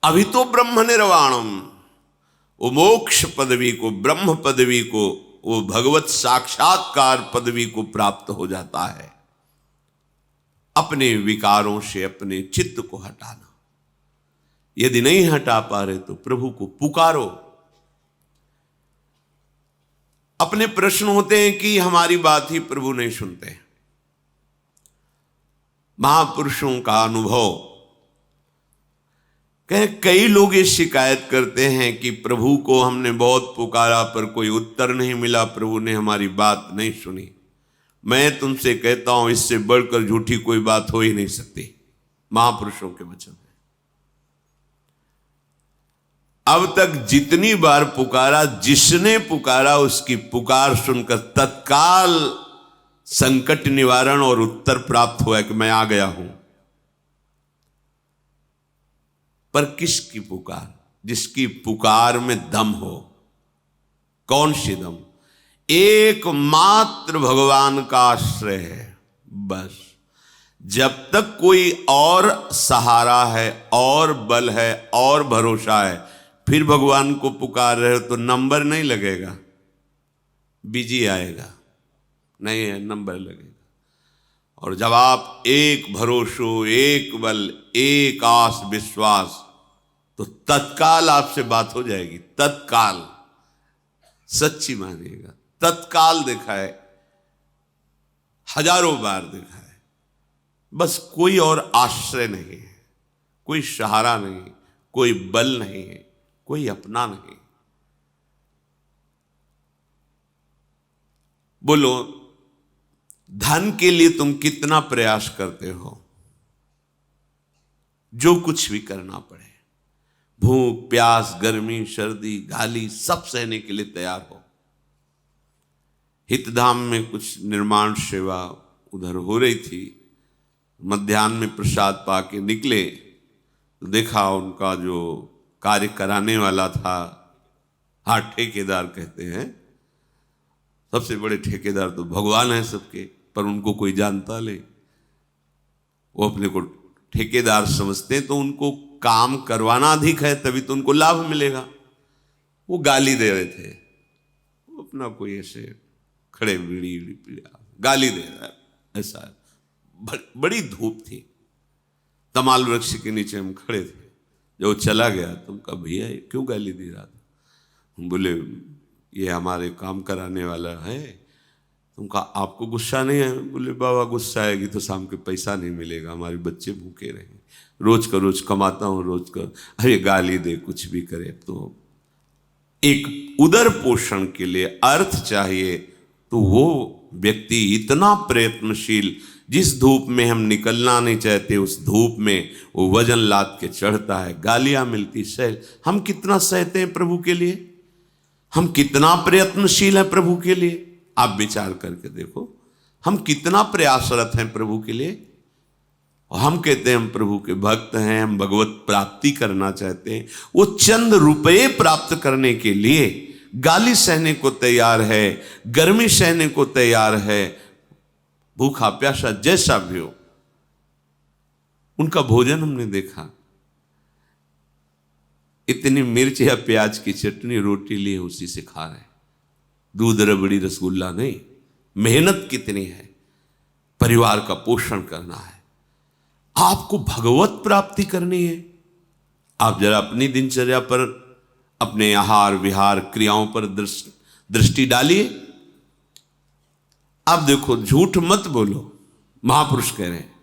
अभी तो ब्रह्म निर्वाणम, वो मोक्ष पदवी को, ब्रह्म पदवी को, वो भगवत साक्षात्कार पदवी को प्राप्त हो जाता है। अपने विकारों से अपने चित्त को हटाना। यदि नहीं हटा पा रहे तो प्रभु को पुकारो। अपने प्रश्न होते हैं कि हमारी बात ही प्रभु नहीं सुनते। महापुरुषों का अनुभव, कई लोग ये शिकायत करते हैं कि प्रभु को हमने बहुत पुकारा पर कोई उत्तर नहीं मिला, प्रभु ने हमारी बात नहीं सुनी। मैं तुमसे कहता हूं, इससे बढ़कर झूठी कोई बात हो ही नहीं सकती। महापुरुषों के वचन है। अब तक जितनी बार पुकारा, जिसने पुकारा उसकी पुकार सुनकर तत्काल संकट निवारण और उत्तर प्राप्त हुआ कि मैं आ गया हूं। पर किसकी पुकार? जिसकी पुकार में दम हो। कौन सी दम? एकमात्र भगवान का आश्रय है, बस। जब तक कोई और सहारा है, और बल है, और भरोसा है, फिर भगवान को पुकार रहे हो तो नंबर नहीं लगेगा, बिजी आएगा, नहीं है नंबर लगेगा। और जब आप एक भरोसो, एक बल, एक आस विश्वास, तो तत्काल आपसे बात हो जाएगी। तत्काल, सच्ची मानिएगा, तत्काल देखा है, हजारों बार देखा है। बस कोई और आश्रय नहीं है, कोई सहारा नहीं, कोई बल नहीं है, कोई अपना नहीं। बोलो, धन के लिए तुम कितना प्रयास करते हो? जो कुछ भी करना पड़े, भूख प्यास, गर्मी सर्दी, गाली, सब सहने के लिए तैयार हो। हितधाम में कुछ निर्माण सेवा उधर हो रही थी। मध्याह्न में प्रसाद पाके निकले तो देखा उनका जो कार्य कराने वाला था, हाँ ठेकेदार कहते हैं, सबसे बड़े ठेकेदार तो भगवान है सबके, पर उनको कोई जानता ले। वो अपने को ठेकेदार समझते हैं तो उनको काम करवाना अधिक है, तभी तो उनको लाभ मिलेगा। वो गाली दे रहे थे, वो अपना कोई ऐसे खड़े बीड़ी गाली दे रहा है, ऐसा। बड़ी धूप थी, तमाल वृक्ष के नीचे हम खड़े थे। जो चला गया तो कहा, भैया क्यों गाली दे रहा था? हम बोले, ये हमारे काम कराने वाला है। तुम कहा, आपको गुस्सा नहीं है? बोले, बाबा गुस्सा आएगी तो शाम के पैसा नहीं मिलेगा, हमारे बच्चे भूखे रहेंगे, रोज का रोज कमाता हूँ, रोज का। अरे गाली दे, कुछ भी करे, तो एक उदर पोषण के लिए अर्थ चाहिए, तो वो व्यक्ति इतना प्रयत्नशील, जिस धूप में हम निकलना नहीं चाहते उस धूप में वो वजन लाद के चढ़ता है, गालियां मिलती, सह। हम कितना सहते हैं प्रभु के लिए? हम कितना प्रयत्नशील हैं प्रभु के लिए? आप विचार करके देखो, हम कितना प्रयासरत हैं प्रभु के लिए। और हम कहते हैं हम प्रभु के भक्त हैं, हम भगवत प्राप्ति करना चाहते हैं। वो चंद रुपये प्राप्त करने के लिए गाली सहने को तैयार है, गर्मी सहने को तैयार है, भूखा प्यासा जैसा भी हो। उनका भोजन हमने देखा, इतनी मिर्च या प्याज की चटनी रोटी लिए उसी से खा रहे, दूध रबड़ी रसगुल्ला नहीं। मेहनत कितनी है, परिवार का पोषण करना है, आपको भगवत प्राप्ति करनी है। आप जरा अपनी दिनचर्या पर, अपने आहार विहार क्रियाओं पर दृष्टि डालिए। आप देखो, झूठ मत बोलो, महापुरुष कह रहे हैं।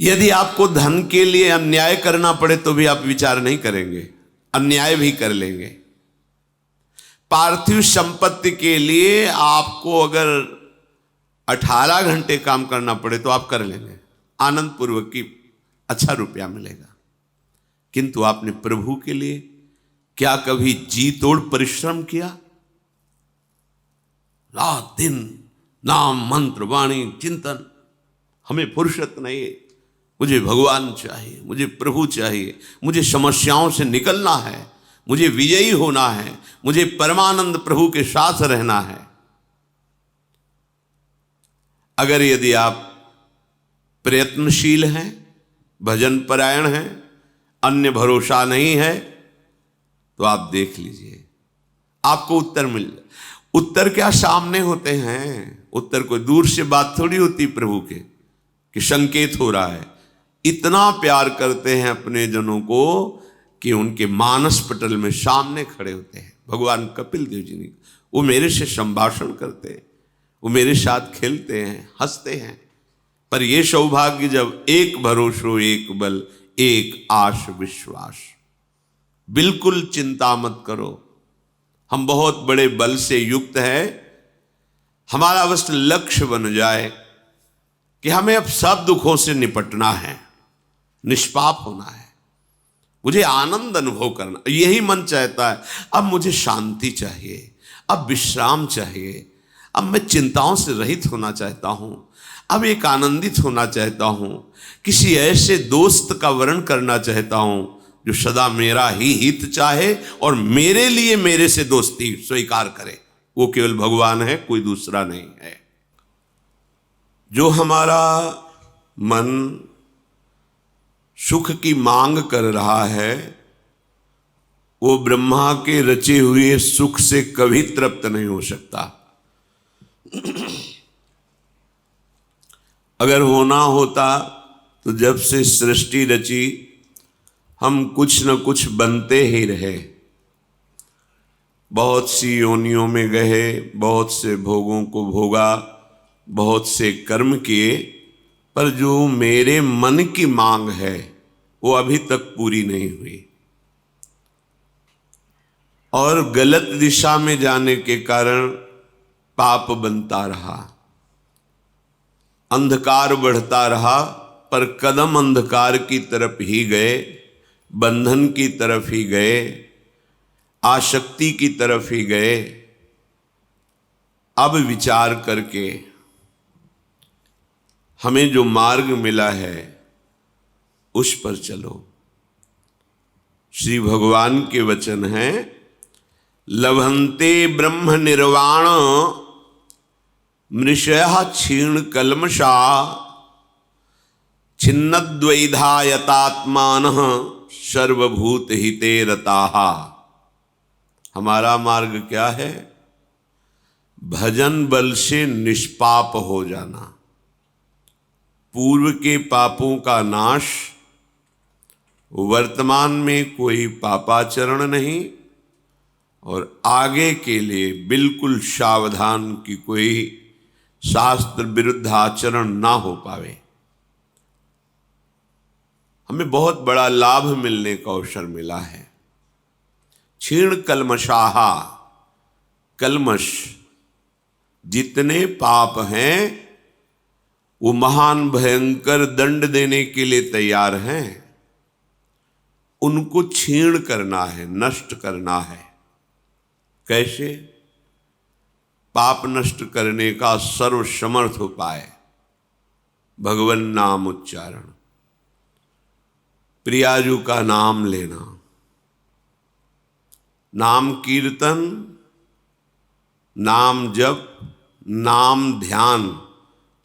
यदि आपको धन के लिए अन्याय करना पड़े तो भी आप विचार नहीं करेंगे, अन्याय भी कर लेंगे। पार्थिव संपत्ति के लिए आपको अगर 18 घंटे काम करना पड़े तो आप कर लेंगे, आनंद पूर्वक की, अच्छा रुपया मिलेगा। किंतु आपने प्रभु के लिए क्या कभी जी तोड़ परिश्रम किया? रात दिन नाम मंत्र वाणी चिंतन, हमें फुर्सत नहीं है, मुझे भगवान चाहिए, मुझे प्रभु चाहिए, मुझे समस्याओं से निकलना है, मुझे विजयी होना है, मुझे परमानंद प्रभु के साथ रहना है। अगर यदि आप प्रयत्नशील हैं, भजन परायण हैं, अन्य भरोसा नहीं है तो आप देख लीजिए, आपको उत्तर मिल जाए। उत्तर क्या सामने होते हैं? उत्तर कोई दूर से बात थोड़ी होती प्रभु के कि संकेत हो रहा है। इतना प्यार करते हैं अपने जनों को कि उनके मानस पटल में सामने खड़े होते हैं। भगवान कपिल देव जी ने, वो मेरे से संभाषण करते हैं, वो मेरे साथ खेलते हैं, हंसते हैं। पर ये सौभाग्य जब एक भरोसो एक बल एक आश विश्वास। बिल्कुल चिंता मत करो, हम बहुत बड़े बल से युक्त हैं। हमारा बस लक्ष्य बन जाए कि हमें अब सब दुखों से निपटना है, निष्पाप होना है, मुझे आनंद अनुभव करना, यही मन चाहता है। अब मुझे शांति चाहिए, अब विश्राम चाहिए, अब मैं चिंताओं से रहित होना चाहता हूं, अब एक आनंदित होना चाहता हूं, किसी ऐसे दोस्त का वर्ण करना चाहता हूं जो सदा मेरा ही हित चाहे और मेरे लिए मेरे से दोस्ती स्वीकार करे। वो केवल भगवान है, कोई दूसरा नहीं है। जो हमारा मन सुख की मांग कर रहा है वो ब्रह्मा के रचे हुए सुख से कभी तृप्त नहीं हो सकता। अगर होना होता तो जब से सृष्टि रची हम कुछ न कुछ बनते ही रहे, बहुत सी योनियों में गए, बहुत से भोगों को भोगा, बहुत से कर्म किए, पर जो मेरे मन की मांग है वो अभी तक पूरी नहीं हुई। और गलत दिशा में जाने के कारण पाप बनता रहा, अंधकार बढ़ता रहा, पर कदम अंधकार की तरफ ही गए, बंधन की तरफ ही गए, आसक्ति की तरफ ही गए। अब विचार करके हमें जो मार्ग मिला है उस पर चलो। श्री भगवान के वचन हैं, लभन्ते ब्रह्म निर्वाण मृषयः क्षीण कल्मषा छिन्नद्वैधायतात्मानः सर्वभूत हिते रताः। हमारा मार्ग क्या है? भजन बल से निष्पाप हो जाना, पूर्व के पापों का नाश, वर्तमान में कोई पापाचरण नहीं और आगे के लिए बिल्कुल सावधान कि कोई शास्त्र विरुद्ध आचरण ना हो पावे। हमें बहुत बड़ा लाभ मिलने का अवसर मिला है। क्षीण कल्मषाहा, कल्मष जितने पाप हैं वो महान भयंकर दंड देने के लिए तैयार हैं। उनको क्षीण करना है, नष्ट करना है। कैसे? पाप नष्ट करने का सर्वसमर्थ उपाय भगवन नाम उच्चारण, प्रियाजू का नाम लेना, नाम कीर्तन, नाम जप, नाम ध्यान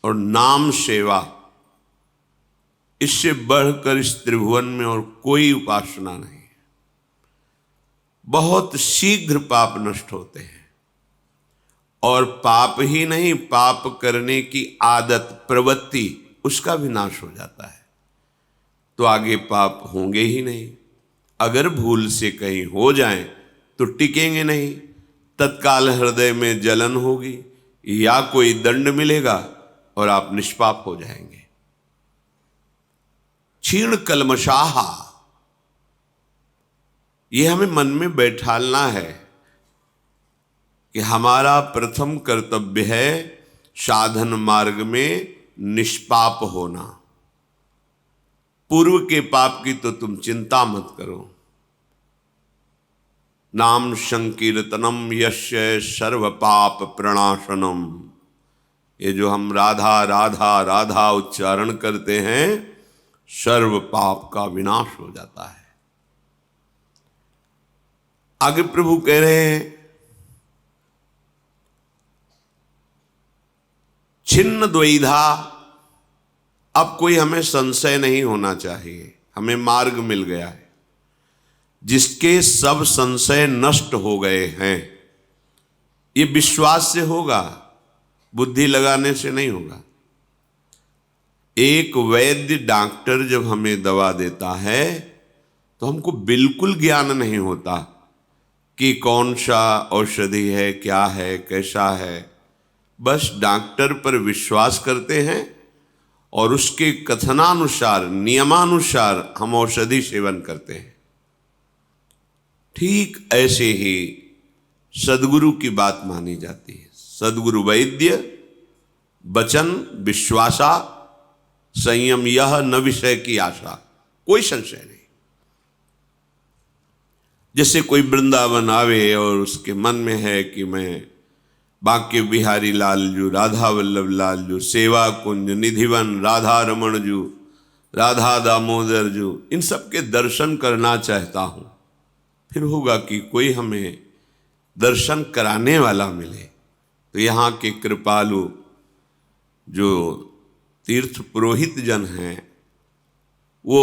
और नाम सेवा। इससे बढ़कर इस त्रिभुवन में और कोई उपासना नहीं। बहुत शीघ्र पाप नष्ट होते हैं और पाप ही नहीं, पाप करने की आदत, प्रवृत्ति, उसका विनाश हो जाता है। तो आगे पाप होंगे ही नहीं। अगर भूल से कहीं हो जाएं तो टिकेंगे नहीं, तत्काल हृदय में जलन होगी या कोई दंड मिलेगा और आप निष्पाप हो जाएंगे। क्षीण कल्मषाहा, ये हमें मन में बैठालना है कि हमारा प्रथम कर्तव्य है साधन मार्ग में निष्पाप होना। पूर्व के पाप की तो तुम चिंता मत करो। नाम संकीर्तनम यस्य सर्व पाप प्रणाशनम, ये जो हम राधा राधा राधा उच्चारण करते हैं, सर्व पाप का विनाश हो जाता है। आगे प्रभु कह रहे हैं, छिन्न द्वैधा। अब कोई हमें संशय नहीं होना चाहिए, हमें मार्ग मिल गया है। जिसके सब संशय नष्ट हो गए हैं। ये विश्वास से होगा, बुद्धि लगाने से नहीं होगा। एक वैद्य डॉक्टर जब हमें दवा देता है तो हमको बिल्कुल ज्ञान नहीं होता कि कौन सा औषधि है, क्या है, कैसा है। बस डॉक्टर पर विश्वास करते हैं और उसके कथनानुसार, नियमानुसार हम औषधि सेवन करते हैं। ठीक ऐसे ही सद्गुरु की बात मानी जाती है। सद्गुरु वैद्य वचन विश्वासा, संयम यह न विषय की आशा। कोई संशय नहीं। जैसे कोई वृंदावन आवे और उसके मन में है कि मैं बांके बिहारी लाल जू, राधा वल्लभ लाल जू, सेवा कुंज, निधिवन, राधा रमण जू, राधा दामोदर जू, इन सब के दर्शन करना चाहता हूं। फिर होगा कि कोई हमें दर्शन कराने वाला मिले। तो यहाँ के कृपालु जो तीर्थ पुरोहित जन हैं, वो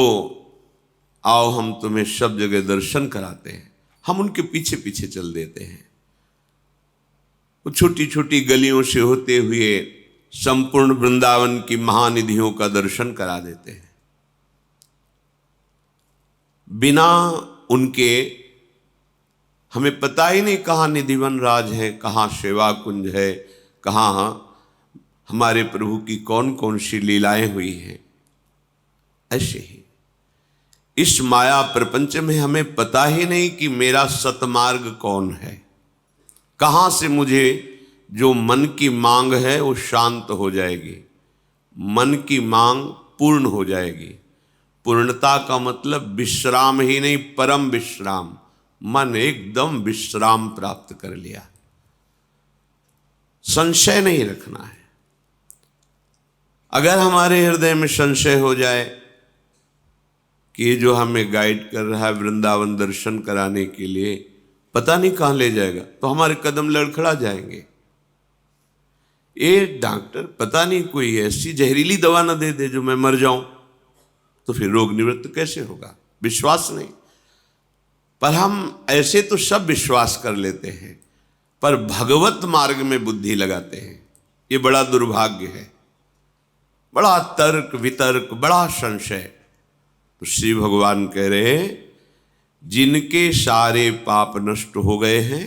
आओ हम तुम्हें सब जगह दर्शन कराते हैं। हम उनके पीछे पीछे चल देते हैं। वो छोटी छोटी गलियों से होते हुए संपूर्ण वृंदावन की महानिधियों का दर्शन करा देते हैं। बिना उनके हमें पता ही नहीं कहाँ निधिवन राज है, कहाँ सेवा कुंज है, कहाँ हमारे प्रभु की कौन कौन सी लीलाएं हुई हैं। ऐसे ही इस माया प्रपंच में हमें पता ही नहीं कि मेरा सतमार्ग कौन है, कहाँ से मुझे जो मन की मांग है वो शांत हो जाएगी, मन की मांग पूर्ण हो जाएगी। पूर्णता का मतलब विश्राम ही नहीं, परम विश्राम। मन एकदम विश्राम प्राप्त कर लिया। संशय नहीं रखना है। अगर हमारे हृदय में संशय हो जाए कि ये जो हमें गाइड कर रहा है वृंदावन दर्शन कराने के लिए पता नहीं कहाँ ले जाएगा, तो हमारे कदम लड़खड़ा जाएंगे। ये डॉक्टर पता नहीं कोई ऐसी जहरीली दवा न दे दे जो मैं मर जाऊं, तो फिर रोग निवृत्त कैसे होगा? विश्वास नहीं। पर हम ऐसे तो सब विश्वास कर लेते हैं, पर भगवत मार्ग में बुद्धि लगाते हैं। ये बड़ा दुर्भाग्य है। बड़ा तर्क वितर्क, बड़ा संशय। तो श्री भगवान कह रहे हैं, जिनके सारे पाप नष्ट हो गए हैं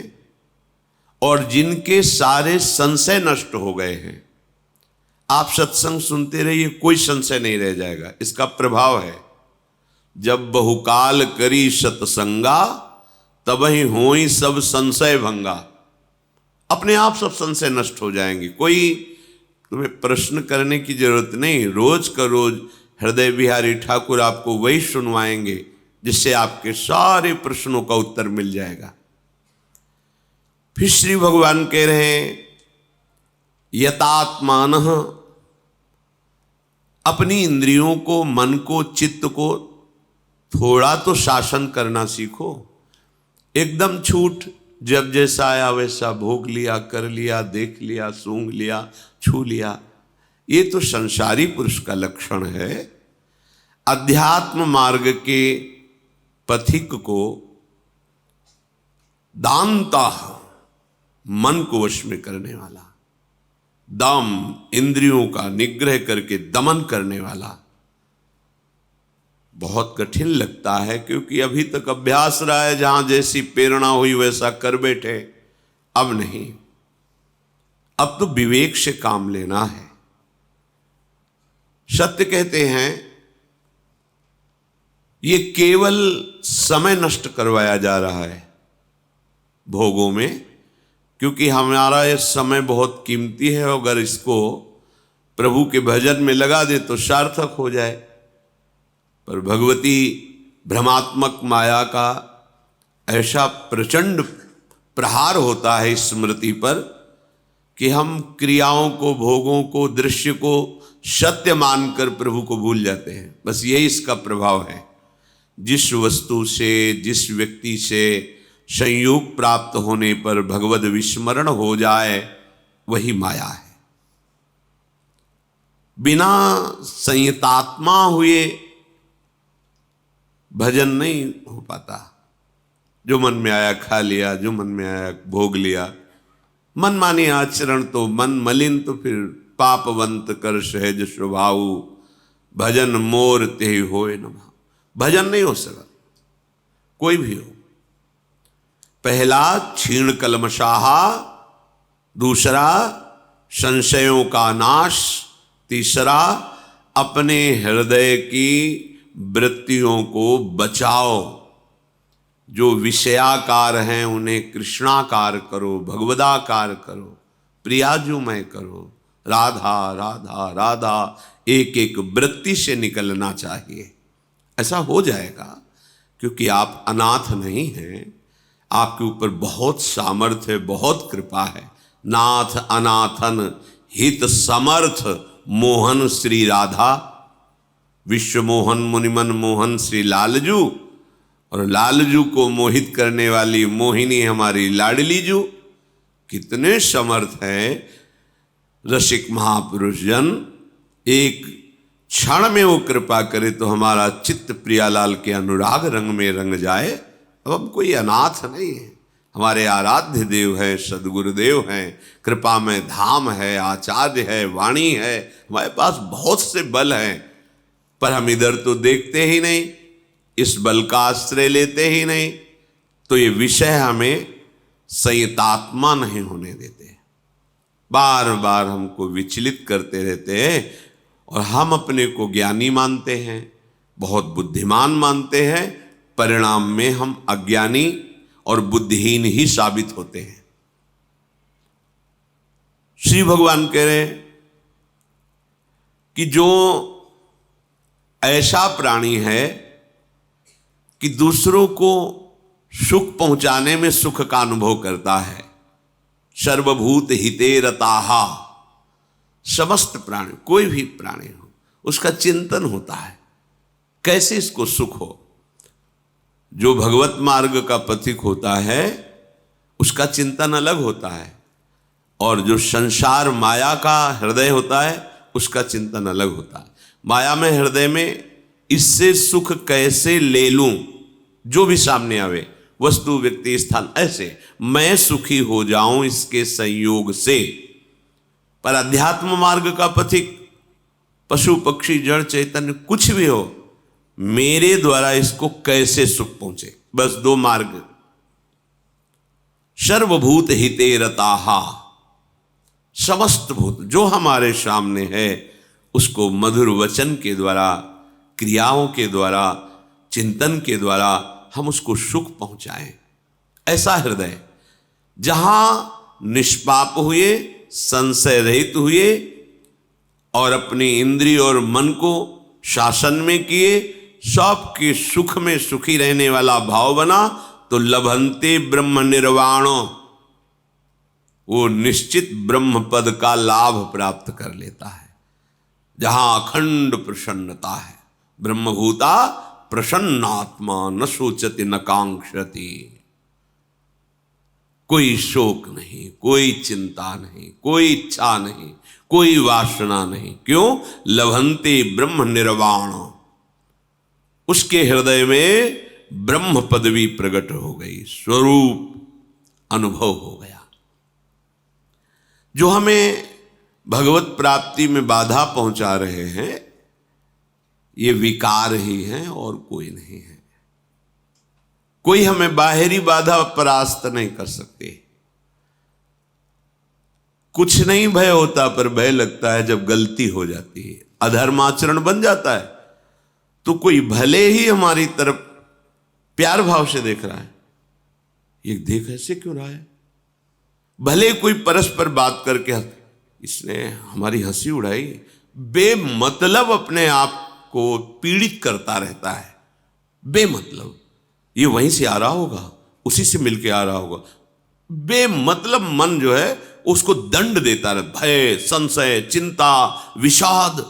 और जिनके सारे संशय नष्ट हो गए हैं, आप सत्संग सुनते रहिए, कोई संशय नहीं रह जाएगा। इसका प्रभाव है, जब बहुकाल करी सत्संगा तबहि होई सब संशय भंगा। अपने आप सब संशय नष्ट हो जाएंगे। कोई तुम्हें प्रश्न करने की जरूरत नहीं। रोज का रोज हृदय बिहारी ठाकुर आपको वही सुनवाएंगे जिससे आपके सारे प्रश्नों का उत्तर मिल जाएगा। फिर श्री भगवान कह रहे हैं, यतात्मानः, अपनी इंद्रियों को, मन को, चित्त को थोड़ा तो शासन करना सीखो। एकदम छूट, जब जैसा आया वैसा भोग लिया, कर लिया, देख लिया, सूंघ लिया, छू लिया, ये तो संसारी पुरुष का लक्षण है। अध्यात्म मार्ग के पथिक को दानता, मन को वश में करने वाला, दम, इंद्रियों का निग्रह करके दमन करने वाला बहुत कठिन लगता है, क्योंकि अभी तक अभ्यास रहा है, जहां जैसी प्रेरणा हुई वैसा कर बैठे। अब नहीं, अब तो विवेक से काम लेना है। सत्य कहते हैं, ये केवल समय नष्ट करवाया जा रहा है भोगों में, क्योंकि हमारा ये समय बहुत कीमती है। अगर इसको प्रभु के भजन में लगा दे तो सार्थक हो जाए। पर भगवती भ्रमात्मक माया का ऐसा प्रचंड प्रहार होता है स्मृति पर कि हम क्रियाओं को, भोगों को, दृश्य को सत्य मानकर प्रभु को भूल जाते हैं। बस यही इसका प्रभाव है। जिस वस्तु से, जिस व्यक्ति से संयोग प्राप्त होने पर भगवद विस्मरण हो जाए, वही माया है। बिना संयतात्मा हुए भजन नहीं हो पाता। जो मन में आया खा लिया, जो मन में आया भोग लिया। मन मानी आचरण तो मन मलिन, तो फिर पापवंत कर सहज स्वभाव, भजन मोर ते होए न भाव। भजन नहीं हो सका, कोई भी हो। पहला क्षीण कलमशाहा, दूसरा संशयों का नाश, तीसरा अपने हृदय की वृत्तियों को बचाओ। जो विषयाकार हैं उन्हें कृष्णाकार करो, भगवदाकार करो, प्रियाजुमय करो। राधा राधा राधा एक एक वृत्ति से निकलना चाहिए। ऐसा हो जाएगा, क्योंकि आप अनाथ नहीं हैं, आपके ऊपर बहुत सामर्थ्य, बहुत कृपा है। नाथ अनाथन हित समर्थ मोहन श्री राधा, विश्व मोहन मुनिमन मोहन श्री लालजू। और लालजू को मोहित करने वाली मोहिनी हमारी लाडली जू। कितने समर्थ हैं रसिक महापुरुष जन। एक क्षण में वो कृपा करे तो हमारा चित्त प्रियालाल के अनुराग रंग में रंग जाए। अब हम कोई अनाथ नहीं है, हमारे आराध्य देव हैं, सदगुरुदेव हैं, कृपा में धाम है, आचार्य है, वाणी है, हमारे पास बहुत से बल हैं, पर हम इधर तो देखते ही नहीं, इस बल का आश्रय लेते ही नहीं। तो ये विषय हमें संयतात्मा नहीं होने देते, बार बार हमको विचलित करते रहते हैं। और हम अपने को ज्ञानी मानते हैं, बहुत बुद्धिमान मानते हैं, परिणाम में हम अज्ञानी और बुद्धिहीन ही साबित होते हैं। श्री भगवान कह रहे हैं कि जो ऐसा प्राणी है कि दूसरों को सुख पहुंचाने में सुख का अनुभव करता है, सर्वभूत हिते रताहा, समस्त प्राणी, कोई भी प्राणी हो, उसका चिंतन होता है कैसे इसको सुख हो। जो भगवत मार्ग का पथिक होता है उसका चिंतन अलग होता है, और जो संसार माया का हृदय होता है उसका चिंतन अलग होता है। माया में हृदय में इससे सुख कैसे ले लूं, जो भी सामने आवे, वस्तु व्यक्ति स्थान, ऐसे मैं सुखी हो जाऊं इसके संयोग से। पर अध्यात्म मार्ग का पथिक, पशु पक्षी जड़ चैतन्य कुछ भी हो, मेरे द्वारा इसको कैसे सुख पहुंचे, बस दो मार्ग। सर्वभूत हिते रताहा, समस्त भूत जो हमारे सामने है उसको मधुर वचन के द्वारा, क्रियाओं के द्वारा, चिंतन के द्वारा हम उसको सुख पहुंचाएं। ऐसा हृदय जहां निष्पाप हुए, संशय रहित हुए और अपनी इंद्रिय और मन को शासन में किए, सबके सुख में सुखी रहने वाला भाव बना, तो लभंते ब्रह्म निर्वाणो, वो निश्चित ब्रह्म पद का लाभ प्राप्त कर लेता है। जहां अखंड प्रसन्नता है, ब्रह्मभूता प्रसन्नात्मा न सोचति न कांक्षति। कोई शोक नहीं, कोई चिंता नहीं, कोई इच्छा नहीं, कोई वासना नहीं। क्यों? लभंते ब्रह्म निर्वाण, उसके हृदय में ब्रह्म पदवी प्रकट हो गई, स्वरूप अनुभव हो गया। जो हमें भगवत प्राप्ति में बाधा पहुंचा रहे हैं ये विकार ही हैं और कोई नहीं है। कोई हमें बाहरी बाधा परास्त नहीं कर सकते। कुछ नहीं भय होता, पर भय लगता है जब गलती हो जाती है, अधर्माचरण बन जाता है, तो कोई भले ही हमारी तरफ प्यार भाव से देख रहा है, ये देख ऐसे क्यों रहा है, भले कोई परस्पर बात करके इसने हमारी हंसी उड़ाई, बेमतलब अपने आप को पीड़ित करता रहता है, बेमतलब। ये वहीं से आ रहा होगा, उसी से मिलके आ रहा होगा, बेमतलब मन जो है उसको दंड देता रहे, भय, संशय, चिंता, विषाद।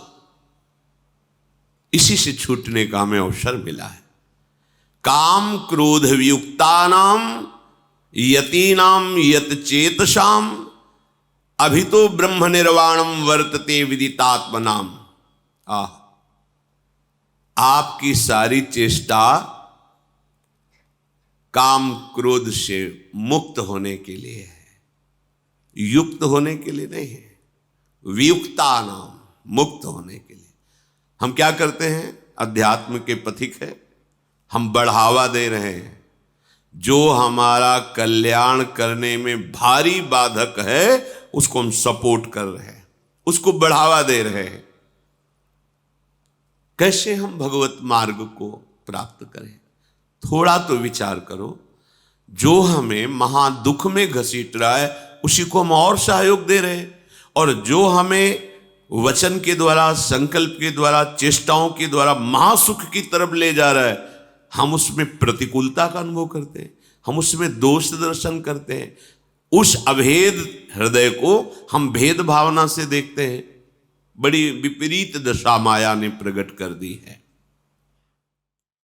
इसी से छूटने का हमें अवसर मिला है। काम क्रोध वियुक्तानाम यतीनाम यत चेतसाम अभितो ब्रह्म निर्वाणम वर्तते विदितात्मनाम। आपकी सारी चेष्टा काम क्रोध से मुक्त होने के लिए है, युक्त होने के लिए नहीं है। वियुक्ता नाम, मुक्त होने के लिए। हम क्या करते हैं? अध्यात्म के पथिक है, हम बढ़ावा दे रहे हैं। जो हमारा कल्याण करने में भारी बाधक है उसको हम सपोर्ट कर रहे हैं, उसको बढ़ावा दे रहे हैं। कैसे हम भगवत मार्ग को प्राप्त करें? थोड़ा तो विचार करो। जो हमें महादुख में घसीट रहा है उसी को हम और सहयोग दे रहे हैं, और जो हमें वचन के द्वारा, संकल्प के द्वारा, चेष्टाओं के द्वारा महासुख की तरफ ले जा रहा है, हम उसमें प्रतिकूलता का अनुभव करते हैं, हम उसमें दोष दर्शन करते हैं। उस अभेद हृदय को हम भेद भावना से देखते हैं। बड़ी विपरीत दशा माया ने प्रकट कर दी है।